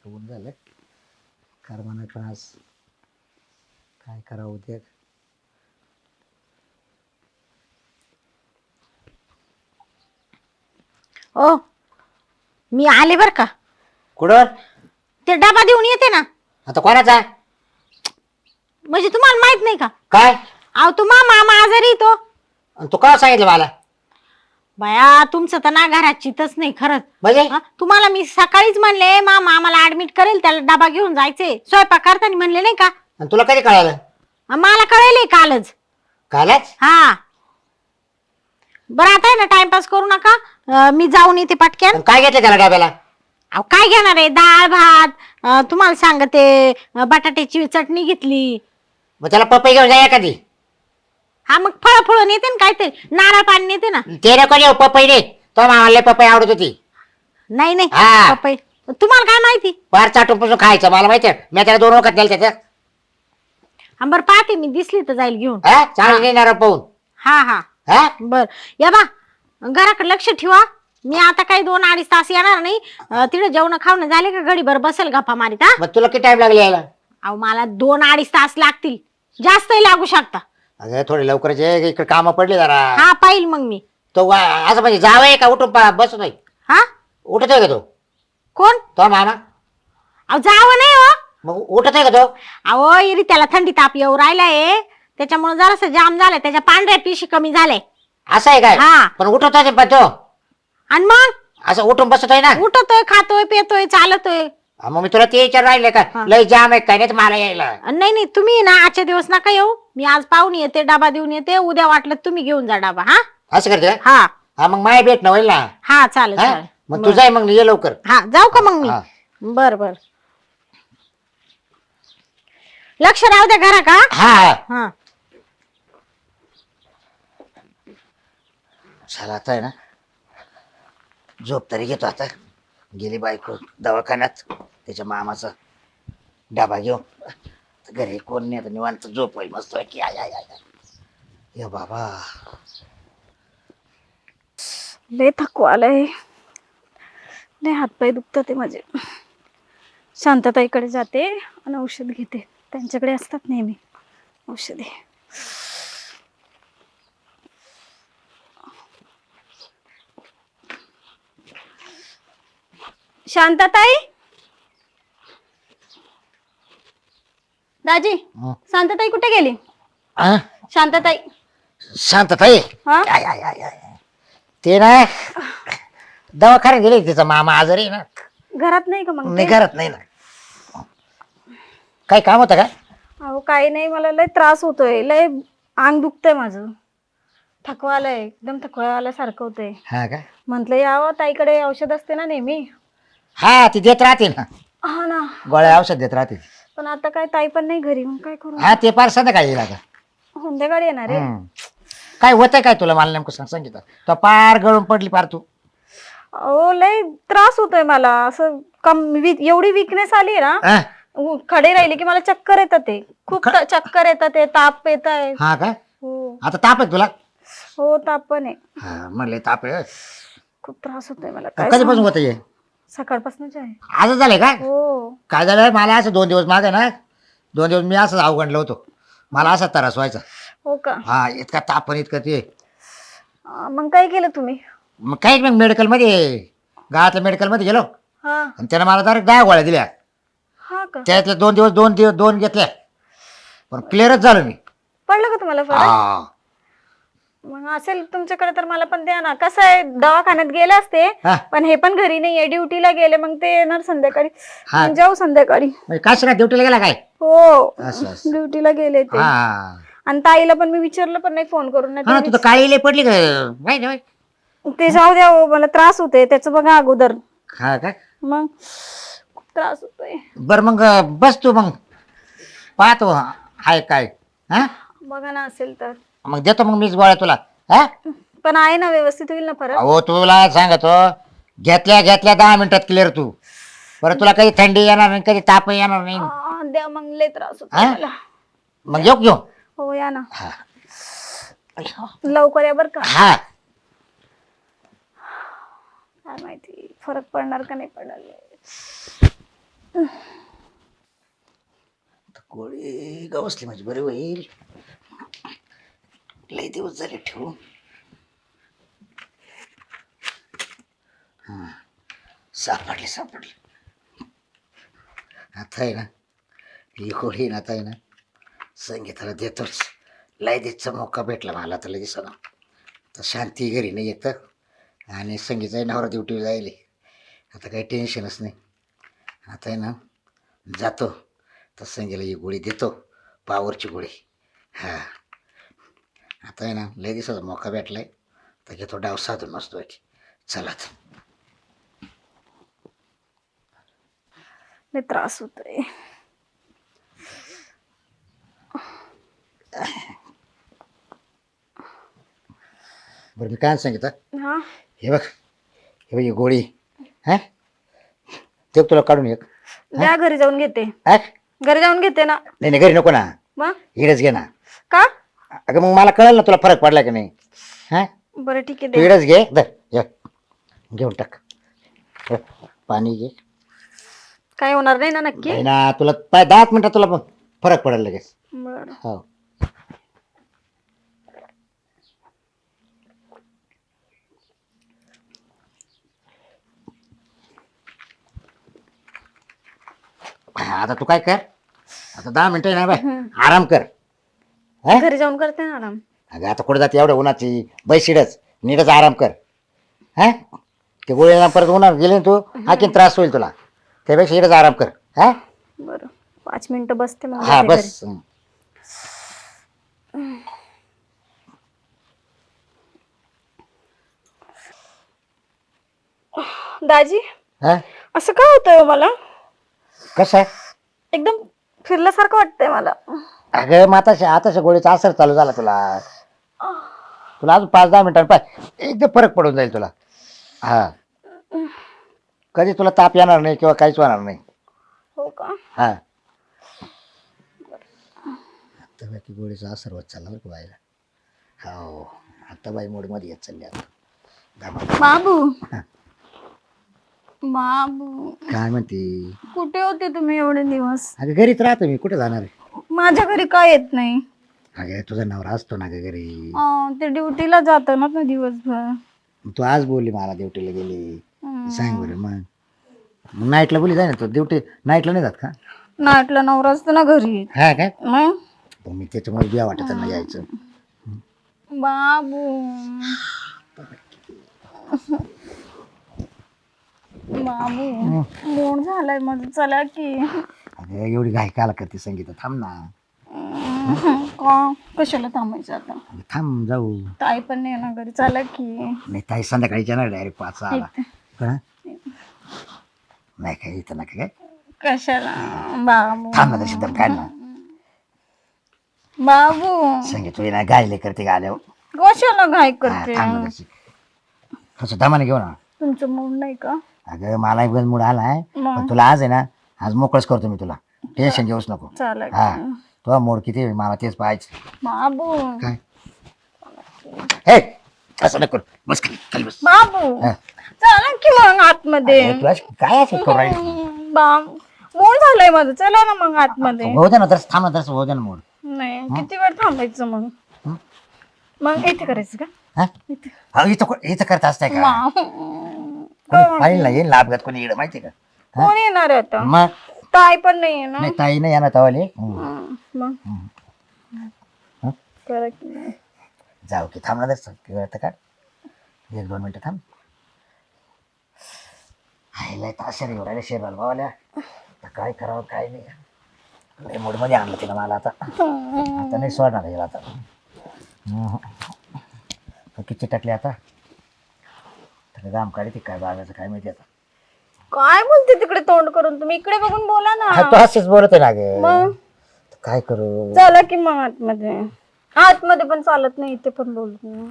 आता ऊन झालं करमाना पण आज काय करावं उद्या. ओ मी आले बर का. कुठं? ते डबा देऊन येते ना. आता कोणाचा? म्हणजे तुम्हाला माहित नाही का? काय? अहो तुम्हा मामा आजारी तो. आणि तू का सांगितलं मला? बया तुमचं तर ना घरात चितच नाही खरंच. म्हणजे तुम्हाला मी सकाळीच म्हणले मामा आम्हाला ऍडमिट करेल त्याला डबा घेऊन जायचे स्वयंपाक करताना म्हणले नाही का? आणि तुला कधी कळालं? मला कळेल कालच. कालच? हा बरं आता आहे ना टाइमपास करू नका. मी जाऊन येते पटक्यान. आणि काय घेतलं त्याला डब्याला? अहो काय घेणार आहे डाळ भात. तुम्हाला सांगते बटाट्याची चटणी घेतली. मग त्याला पपई घेऊन जाय एखादी. हा मग फळ फळ नेते ना काहीतरी नारळ पाणी नेते ना. ते नको येऊ पपई रे. तो मामाला पपई आवडत होती. नाही नाही हा. पपई तुम्हाला काय माहिती? फार चाटून पासून खायचं मला माहिती आहे. मी त्याला 2 वखत नेलं त्याचं. हा बरं पाहते मी दिसली तर जाईल घेऊन. हा चांगली नेणार पाहून. हा हा हा बर या बा घराकडे लक्ष ठेवा. मी आता काही 2-2.5 तास येणार नाही. तिथे जेवण खावणं झाले का घडीभर बसेल गप्पा मारीत. हा मग तुला किती टाइम लागला यायला? अहो मला 2-2.5 तास लागतील. जास्तही लागू शकता. अगं थोडे लवकरच ये इकडे कामं पडली जरा. हा पाहिल मग मी. तो असं म्हणजे जावंय का उठून बसतोय? हा उठतोय का तो? कोण? तो मामा. अहो जावं नाही हो. मग उठतोय का तो? अहो इरी त्याला थंडी ताप येऊ राहिलाय त्याच्यामुळे जरासं जाम झालंय. त्याच्या पांढऱ्या पिशी कमी झालंय. असं आहे काय? हा. पण उठतोय पण तो आणि मग असं उठून बसतोय ना? उठतोय खातोय पेतोय चालतोय. मग मी तुला ते विचार राहिले का हा. लय जाम आहे काय? नाही तर मला यायला. नाही नाही तुम्ही ना आजच्या दिवस नका येऊ. मी आज पाहून येते डबा देऊन येते. उद्या वाटलं तुम्ही घेऊन जा डबा. हा असं करते का? हा हा मग माय भेट ना होईल ना. हा चालेल हा? चालेल. मग तू जाय मग ये लवकर. हा जाऊ का मग मी? हा. बर बर लक्ष राहू द्या घरा का? हा हा. हा चला आता आहे ना झोप तरी घेतो. आता गेली बायको दवाखान्यात त्याच्या मामाचा डबा घेऊन घरी कोण नाही. आता निवांत झोप होईल मस्त की. आय आय आय ये बाबा लय थकवा आलाय. लय हातपाय दुखतात ते माझे. शांतताईकडे जाते आणि औषध घेते. त्यांच्याकडे असतात नेहमी औषधे. शांतताई दाजी शांतताई कुठे गेली? हा? शांतताई शांतताई हा आय आय आय आय. ते ना दवाखान्यात गेले. तिचा मामा आजारी आहे ना. घरात नाही का मग नाही ते? करत नाही ना. काही काम होतं का? अहो काही नाही. मला लय त्रास होतोय. लय अंग दुखतंय माझं. थकवा आलाय. एकदम थकवा आल्यासारखं होतंय. हा का? म्हंटल यावं ताईकडे औषध असते ना नेहमी. हा ती देत राहते ना. हा ना. गोळ्या औषध देत राहते. पण आता काय ताई पण नाही घरी. मग काय करू? हा ते फार संध्याकाळी येईल आता. संध्याकाळी येणार आहे. काय होतंय काय तुला? मला नेमकं सांगितलं तो पार गळून पडली पार तू. अहो लय त्रास होतोय मला. असं एवढी विकनेस आली ना. हा? खडे राहिले की मला चक्कर येतात. ते खूप चक्कर येतात. ते ताप येत आहे. हा का? हो आता ताप आहे तुला? हो ताप पण आहे. हा म्हणले ताप आहे. खूप त्रास होतोय मला. काय कधीपासून होत आहे? सकाळपासूनच आहे. आजच झालंय का? हो काय झालं मला असं 2 दिवस मागे ना 2 दिवस मी असं अवघडलो होतो. मला असा त्रास व्हायचा. हो का? हा इतका ताप पण इतकं ते. मग काय केलं तुम्ही? मग काही मग मेडिकलमध्ये गावातल्या मेडिकलमध्ये गेलो हा आणि त्यानं मला डायरेक्ट 10 गोळ्या दिल्या. हा का? त्यातले 2 घेतल्या पण क्लिअरच झालो मी. पडलं का तुम्हाला फरक? हा मग असेल तुमच्याकडे तर मला पण द्या ना. कसं आहे दवाखान्यात गेले असते हा. पण हे पण घरी नाहीये. ड्युटीला गेले. मग ते येणार संध्याकाळी. हा. मग जाऊ संध्याकाळी. म्हणजे काशीला ड्युटीला गेला काय? हो असं असं. ड्युटीला गेले ते. हा आणि ताईला पण मी विचारलं पण नाही फोन करून. हा तू तर काळी लय पडली का? माहिती नाही. ते जाऊ द्या हो, मला त्रास होते त्याचं बघा अगोदर. हा का? मग खूप त्रास होतोय. बरं मग बस तू मग पाहतो हाय काय. हा बघा ना असेल तर. मग देतो मग मीच गोळ्या तुला. हा पण आहे ना व्यवस्थित होईल ना फरक? अहो तुला सांगतो घेतल्या 10 मिनिटात क्लिअर तू. बरं तुला कधी थंडी येणार नाही कधी ताप येणार नाही. द्या मग लय त्रास होतो हा? मला. मग येऊ घेऊ. हो या ना हा लवकर या बर का. हा काय माहिती फरक पडणार का नाही पडणार. गोळी गवसली म्हणजे बरी होईल. लई दिवस झाले ठेवून. हा, सापडली. आता आहे ना ही गोळी ना, आता आहे ना संगीताला देतोच. लय दिवसचा मोका भेटला मला तर लगेच ना. तर शांती घरी नाही येत आणि संगीताही नवरा ड्युटीवर जायले. आता काही टेन्शनच नाही. आता आहे ना जातो तर संगीला ही गोळी देतो, पावरची गोळी. हां, आता आहे ना लय दिवसाचा मोका भेटलाय तर घेतो डाव साधून मस्त की. चला तर. लय त्रास होतोय. बरं मी काय सांगितलं, हा हे बघ ही गोळी. हां, ते तुला काढून एक. द्या, घरी जाऊन घेते. हां, घरी जाऊन घेते ना. नाही घरी नको ना, मग इडच घे ना. का? अगं मग मला कळलं ना तुला फरक पडला की नाही. हां, बरं ठीक आहे, तू द्या. इडच घे. धर घेऊन टाक. हे, पाणी घे. काय होणार नाही ना नक्की? नाही ना, तुला 10 मिनिटात तुला पण फरक पडेल लगेच. बरं. हो. आता तू काय कर, आता 10 मिनिटं ना बाय आराम कर. हा? घरी जाऊन करते ना आराम. अगं आता कुठे जाते एवढ्या उन्हाची, बैसिडच नीटच आराम कर. हा, ते गोळ्याला परत उन्हात गेले ना तू, आणखीन त्रास होईल तुला. त्यापेक्षा इकडेच आराम कर. हा, बरं 5 मिनिटं बसते मग हा जाते घरी. बस. दाजी, हा, असं का होतंय हो मला? कसं आहे? एकदम फिरल्यासारखं वाटतंय मला. अगं मग आताच्या गोळीचा असर चालू झाला तुला. तुला अजून 5-10 मिनिटांनी पाय एकदम फरक पडून जाईल तुला. हा, कधी तुला ताप येणार नाही किंवा काहीच होणार नाही. हो का? हा, आता बाकी गोळीचा असर होत चालला बरं का बाईला. हो, आता बाई मोडमध्ये येत चालली आता. बाबू, बाबू काय म्हणते? कुठे होते तुम्ही एवढे दिवस? अगं घरीच राहतो मी, कुठे जाणार आहे? माझ्या घरी काय येत नाही? अगं तुझा नवरा असतो ना ग घरी. ते ड्युटीला जातो ना तो दिवसभर. तू आज बोलली मला ड्युटीला गेली. सांग बरं मग नाईटला बोली जाय ना, तू ड्युटी नाईटला नाही जात का? नाटला नवरा असतो ना घरी. हा काय? मग पण मी त्याच्यामुळे बिया वाटत नाही यायचं. बाबू, बाबू मूड झालाय माझं, चला की. अगं एवढी घाई काला करते संगीता, थांब ना. का कशाला थांबायचं आता? अगं थांब जाऊ. ताई पण नाही ना घरी, चला की. नाही ताई संध्याकाळी येणार डायरेक्ट 5 आला. नाही काय इथं नका काय. कशाला बाबू? थांब ना तशी दम काढ ना. बाबू संगीत तुझी ना गायले करते का आल्यावर. कशाला घाई हा, करते? थांब ना तशी. थोडंसं दमाने घेऊ ना. तुमचं मूड नाही का? अगं मला एक मूड आलाय, मग? पण तुला आज आहे ना, आज मोकळच करतो मी तुला. टेन्शन घेऊच नको. चला हा, की. तुझा मूड किती आहे, मला तेच पाहायचं. बाबू, काय हे असं नको बस खाली बस. बाबू हा. चला की मग आतमध्ये. अरे, तू अशी काय असं करू राहिली? बाबू मूड झालंय माझं, चला ना मग आतमध्ये. होऊ दे ना तर, थांब ना तर, होऊ दे ना मूड. नाही किती वेळ थांबायचं मग? मग इथे करायचं का? हा, हा, इथं करत असताय का? बाबू, कोणी पाहिलं ना, येईल ना अपघात कोणी इकडे माहिती का? कोण येणार आहे आता? मग ताई पण नाही आहे ना. नाही ताई नाही येणार तवाले. मग करा की. जाऊ की, थांब ना तर का 1-2 मिनिटं थांब. आईला ताशा येऊ राहिले शेराला भावाल्या. आता काय करावं काय नाही. मूडमध्ये आणलं तिनं मला आता. आता नाही सोडणार आहे आता. किती टाकले आता, गाम काढते काय बागाचं काय माहिती आता. काय बोलते तिकडे तोंड करून? तुम्ही इकडे बघून बोला हा, ना. तो असेच बोलत आहे ना ग. मग काय करू? चला की मग आतमध्ये. आतमध्ये पण चालत नाही, इथे पण बोलत नाही.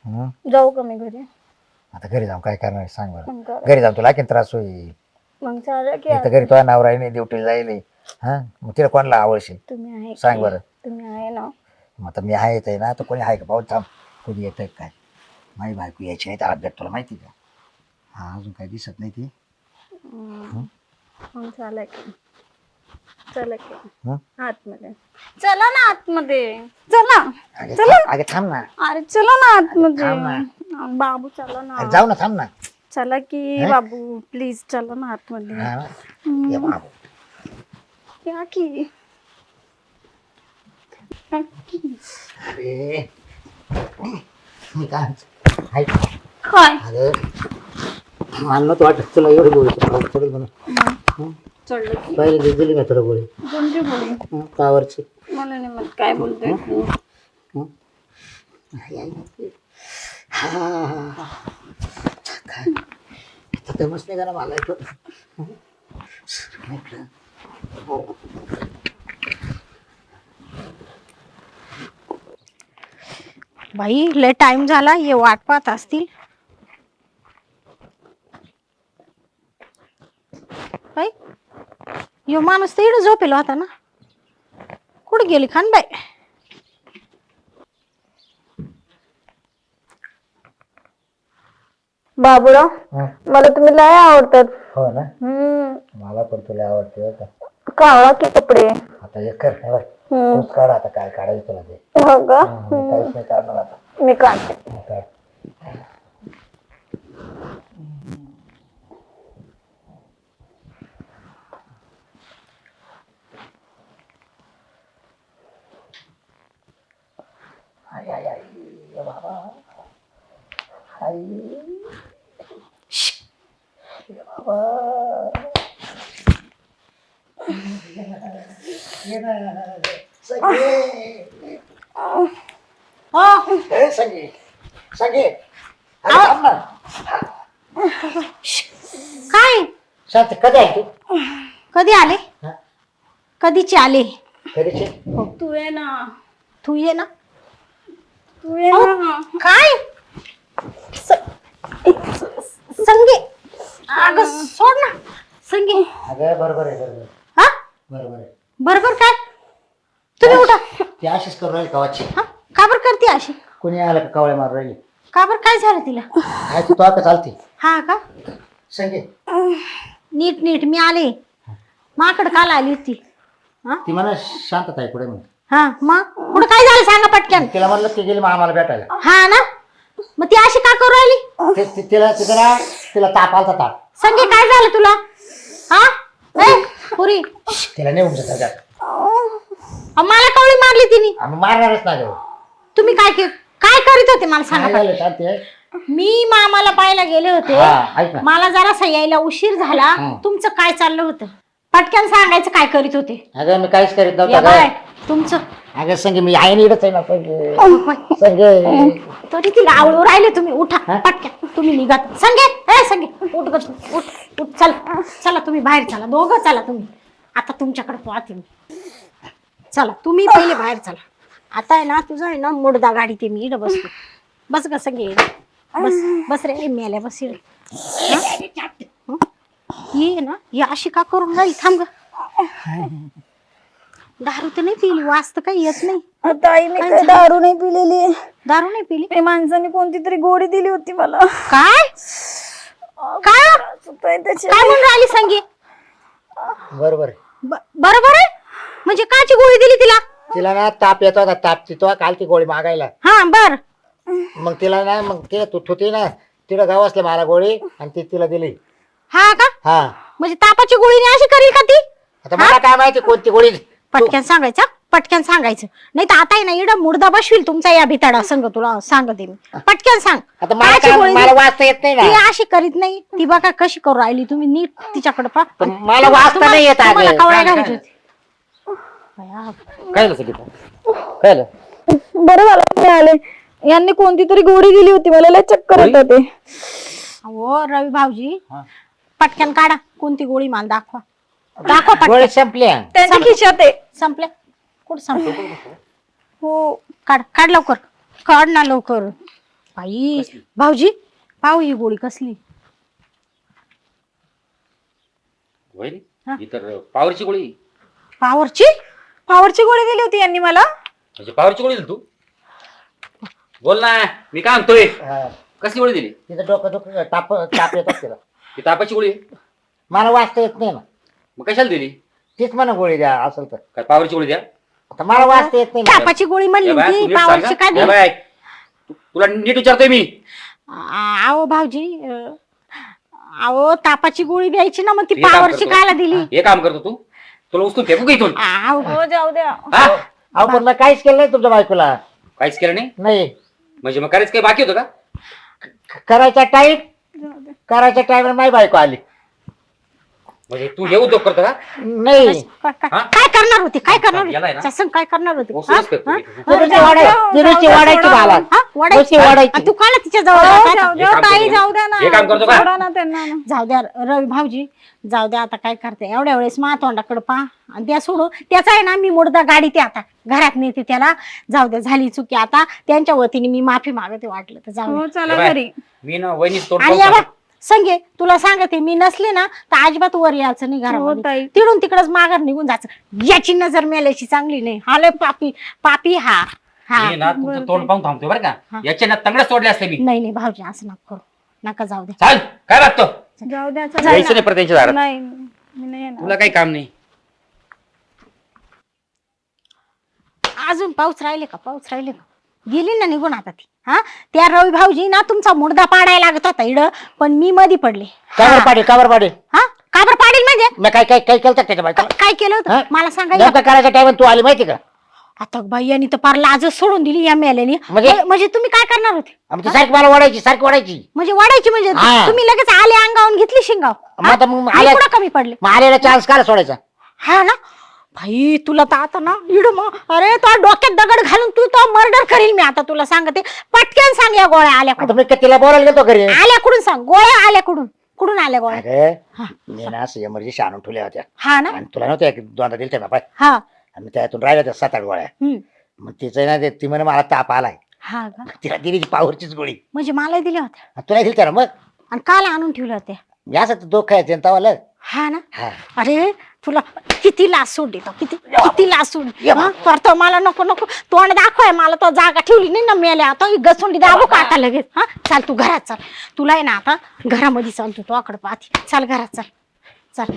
हं? जाऊ का मी घरी? आता घरी जाऊन काय करणार सांग बरं. मग करा. घरी जाऊन तुला की त्रास होईल. मग चला की. इथं घरी तुझ्या नवराने ड्युटीला जाईल. हा, मग तिला कोणाला आवडशील तुम्ही आहे सांग की? बरं. तुम्ही आहे ना. मग आता मी आहे येत ना, तर कोणी आहे का? पाहू थांब, कोणी येत आहे काय? माझी बायको यायची नाही तर अपघात तुला माहिती का? हा, अजून काही दिसत नाही ती. चला की चला की हं? आतमध्ये चला ना आतमध्ये चला अगं चला अगं थांब ना. अरे चला ना आतमध्ये थांब बाबू चला ना अरे जाऊ ना थांब ना. चला की हं? बाबू प्लीज चला ना आतमध्ये हा. ये बाबू. या की अरे मी काय म्हणतो? ऐक. काय अगं मला नव्हतं वाटत तुला एवढी गोळी चढेल म्हणून. चढलं की पहिले दिली मी तुला गोळी कोणती बोली पावरची. मला नाही मग काय बोलतोय तू मस्त नाही का मला बाई लय टाइम झाला, ये वाट पाहत असतील. बाई यो माणूस तर इकडे झोपेला होता ना, कुठे गेली खान बाई? बाबूराव मला तुम्ही लय आवडतात. हो ना, मला पण तुला आवडते का? काळा की कपडे आता एक कर तूच काढ आता काय काढायचं तुला ते. हो का मी काहीच नाही काढणार आता. मी काढते. काढ. आई आई आई ये बाबा आई ये बाबा ये ना सगे हो ए सगे सगे अरे थांब ना. काय शांत कधी आहे तू? कधी आले? हा? कधीचे आले? कधीचे? तू ये ना तू ये ना. तू ये ना काय संगे अगं सोड ना संगे. अगं बरोबर आहे बरोबर हा बरोबर आहे. बरोबर काय? तुम्ही उठा. ती अशीच करून राहील कवाची. हा का बरं करते अशी? कोणी आलं का कवळे मारून राहिली का बरं काय झालं तिला? काय तू आता चालते हा का संगे. नीट नीट मी आले माकड काल आली होती. हा ती म्हणा शांतता आहे पुढे म्हणून. हा मग कुठं काय झालं सांगा पटकन. तिला म्हणलं ती गेली मग आम्हाला भेटायला. हा ना मग ती अशी का करू राहिली? तिला ताप आलता ताप. संगे काय झालं तुला? हा ए, पुरी तिला नेऊन जातात मला कवळी मारली तिने. आम्ही मारणारच नाही गं. तुम्ही काय करीत होते मला सांगा काय पटकन. झालं शांती? मी मामाला पाहायला गेले होते. हा, ऐक ना. मला जरा यायला उशीर झाला. हं. तुमचं काय चाललं होतं पटकन सांगायचं काय करीत होते. अगं मी काहीच करीत या नव्हतं बाय गं. तुमचं अगं संगे मी आहे इडच आहे ना संगे संगे. तरी तिला आवडू राहिले तुम्ही. उठा हा? पटकन तुम्ही निघा. संगे ए संगे उठ ग तू. उठ उठ चला चला तुम्ही बाहेर चला दोघं चला तुम्ही. आता तुमच्याकडे पाहते मी. चला तुम्ही पहिले बाहेर चला. आता आहे ना तुझं आहे ना मुडदा गाडी ते मी इकडे बसतो. बस ग संगे बस बस रे मेल्या बस इकडे. हं? ये ना ही अशी का करून राहील? थांब ग. दारू तर नाही पिली वास तर काही येत नाही. आता आईने काय दारू नाही पिलेली. दारू नाही पिली? ते माणसाने कोणती तरी गोळी दिली होती मला. काय काय त्याची काय म्हणून राहिली संगी? बरोबर आहे. बरोबर आहे म्हणजे काची गोळी दिली तिला? तिला ना ताप येतो होता. ताप तिथं काल ती गोळी मागायला. हा बर मग तिला ना मग तिला तू होती ना तिला गाव असले मला गोळी आणि ती तिला दिली. हा का हा म्हणजे तापाची गोळी नाही अशी करील का ती? आता मला काय माहिती कोणती गोळी. पटकन सांगायचं पटकन सांगायचं नाही तर आता आहे ना इडं मुर्दा बसवील तुमचा या भिताडा संग. तुला सांगते मी पटकन सांग. आता मला काची काय गोळी मला दिली? वाचता येत नाही ती ना. अशी करीत नाही. ती बघा कशी करू राहिली. तुम्ही नीट तिच्याकडे पहा. पण मला वाचता नाही येत तुम्हाला अगं. कवळ्या काय घालायची होती. बया, काय झालं संगीता? काय झालं? बरं झालं तुम्ही आले. यांनी कोणती तरी गोळी दिली होती मला लय चक्कर येत होते. हो रवी भाऊजी हा. पटकन काढा कोणती गोळी मला दाखवा. दाखवा गोळी पटकन. संपल्या. त्यांच्या खिशात आहे. संपले कुठं संपले? हो काढ लवकर काढ ना लवकर. बाई भाऊजी पाहू ही गोळी कसली. हा. इतर पॉवरची गोळी पावरची गोळी दिली होती यांनी मला. म्हणजे पॉवरची गोळी दिली तू? बोल ना मी काय म्हणतोय. हा. कसली गोळी दिली? तिचं डोकं ताप येत तिला. ती तापाची गोळी आहे? मला वाचता येत नाही ना. मग कशाला दिली? तीच म्हणा गोळी द्या असेल तर. काय पावरची गोळी द्या? आता मला वाचता येत नाही मला. तापाची गोळी म्हणली ए बाय, तू ती नीट सांग पावरची हा. काय ए दिली? बाय, तुला नीट विचारतोय मी. अहो भाऊजी अहो तापाची गोळी द्यायची ना, मग ती हे काम पावरची करतो. कायला दिली? हे काम करतो तू? तुला उचलून फेकू का इथून? अहो हो जाऊ द्या. हा? अहो पण मी काहीच केलं नाही तुमच्या बायकोला. काहीच केलं नाही नाही म्हणजे मग करायचं काही बाकी होतं का? करायचा टाइम माझी बायको आली. म्हणजे तू हे उद्योग करतो का? नाही हा? काय करणार होती? काय करणार याला आहे ना? होती? सत्संग काय करणार होती? उचलूनच फेकतो हा? इथून. तिरुची वाढायची मला. हा? वाढायची? नुसती वाढायची. तू काला तिच्या जवळ हो, जाता? जाऊ हे द्या काम ताई, करतो जाऊ द्या ना. हे काम करतो का? सोडा ना त्यांना ना. जाऊ द्या रवी भाऊजी, जाऊ द्या आता काय करते. एवढ्या वेळेस मा तोंडाकडे पहा आणि द्या सोडू. त्याचा आहे ना मी मुर्दा गाडी ते आता घरात नेते त्याला. जाऊ द्या झाली चुकी, आता त्यांच्या वतीने मी माफी मागते. वाटलं तर जाऊ हो द्या. चला ए बाय, घरी. मी ना वहिनीच तोंड आणि पाहून या बा, संगे तुला सांगते मी नसले ना तर अजिबात वर यायचं नाही हो घरामध्ये. ताई. तिडून तिकडच माघार निघून जायचं. याची नजर मेल्याची चांगली नाही. हा लय पापी पापी हा हा. मी ना तुमचं तोंड पाहून थांबतोय बरं हा. का? याच्या ना तंगड्या सोडले असते मी. नाही नाही भाऊजी असं नका करू, नका जाऊ द्या. चाल काय लागतो? जाऊ द्या चला. यायचं नाही परत त्यांच्या दारात. नाही मी नाही येणार. तुला काही काम नाही. अजून पाऊस राहिले का? पाऊस राहिले का? गेली ना निघून आता ती. हा त्या रवी भाऊजी ना तुमचा मुर्दा पाडायला लागत होता इड, पण मी मधी पडले. कावर पाडे हा का बरं पाडील म्हणजे? मी काय काय काय केलं त्याच्या बायकोला? काय केलं हा? होतं मला सांगा. नेमकं करायच्या टाइम तू आली माहिती का? आता बाई यांनी तर पार लाज सोडून दिली या मेल्यानी. म्हणजे? म्हणजे तुम्ही काय करणार होते? आमची सारखी मला वाढायची म्हणजे वाढायची म्हणजे हा. तुम्ही लगेच आले अंगावून घेतली शिंगाव. मग आता मग हा? आल्या- आणि कुठं कमी पडले? मग आलेला चान्स काला सोडायचा? हा ना भाई तुला तर आता ना इड मग अरे तो डोक्यात दगड घालून तू तो मर्डर करील मी आता. तुला सांगते पटकन सांग या गोळ्या आल्या आता कुठून? मी का तिला बोलायला गेलो घरी. आल्या कुठून सांग. गोळ्या आल्या कुठून? कुठून आल्या गोळ्या? अरे हा. मी ना असं एमर्जन्सी आणून ठेवल्या होत्या हा ना आणि तुला नव्हत्या एक दोनदा दिलत्या बाबा. हा आणि त्यातून राहिल्या त्या 7-8 गोळ्या. हम्म. मग तिचं ना ती म्हणे मला ताप आलाय. हा का? तिला दिली ती पावरचीच गोळी. म्हणजे मला दिल्या होत्या आणि तुला दिलत्या ना मग. आणि काल आणून ठेवल्या होत्या. या असं दोघ खायचं तवाला. हा ना हा अरे तुला किती लाच सोडली तो, किती किती लाच सोडली. ये हा? तर तो मला नको नको तोंड दाखवाय मला तो जागा ठेवली नाही ना मेल्या. आता ही गसुंडी दाबू का आता लगेच? हा चाल तू घरात चाल. तुला आहे ना आता घरामध्ये चाल. तू तो आकडे पाहते. चाल घरात चाल चाल.